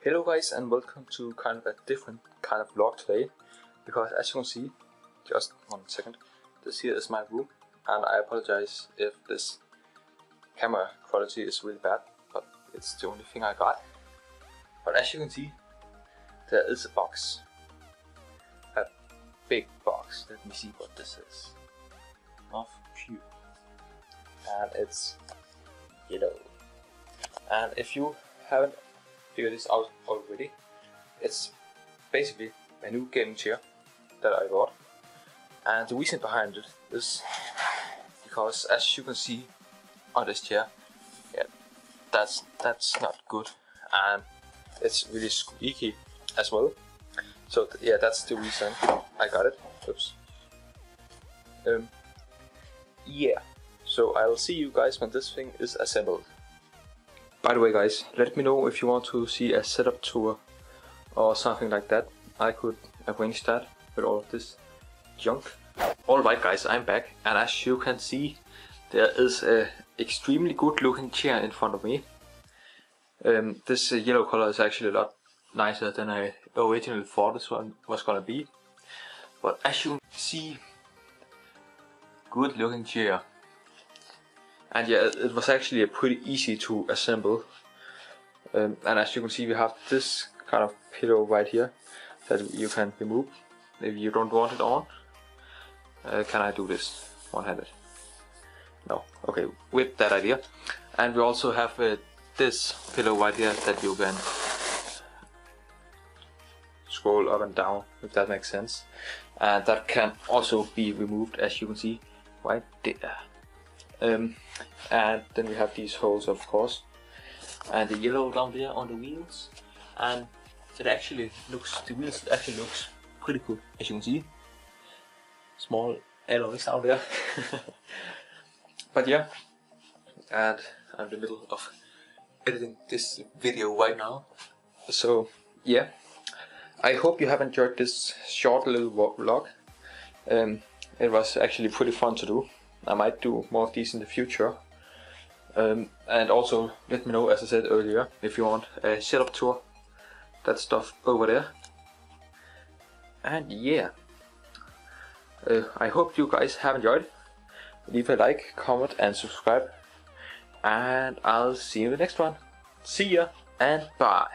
Hello guys, and welcome to kind of a different kind of vlog today, because as you can see, just 1 second, this here is my room, and I apologize if this camera quality is really bad, but it's the only thing I got. But as you can see, there is a box, a big box. Let me see what this is. Oh, phew. And it's yellow. And if you haven't figured this out already, it's basically a new gaming chair that I bought. And the reason behind it is because, as you can see on this chair, yeah, that's not good, and it's really squeaky as well. So yeah, that's the reason I got it. Oops. Yeah. So I'll see you guys when this thing is assembled. By the way guys, let me know if you want to see a setup tour or something like that. I could arrange that with all of this junk. Alright guys, I'm back, and as you can see, there is a extremely good looking chair in front of me. This yellow color is actually a lot nicer than I originally thought this one was gonna be. But as you can see, good looking chair. And yeah, it was actually pretty easy to assemble. And as you can see, we have this kind of pillow right here that you can remove if you don't want it on. Can I do this one-handed? No. Okay, with that idea. And we also have this pillow right here that you can scroll up and down, if that makes sense. And that can also be removed, as you can see right there. And then we have these holes, of course, and the yellow down there on the wheels, and it actually looks, the wheels actually looks pretty cool, as you can see. Small alloys down there. But yeah, and I'm in the middle of editing this video right now, so yeah, I hope you have enjoyed this short little vlog. It was actually pretty fun to do. I might do more of these in the future. And also let me know, as I said earlier, if you want a setup tour, that stuff over there. And yeah, I hope you guys have enjoyed. Leave a like, comment and subscribe, and I'll see you in the next one. See ya and bye.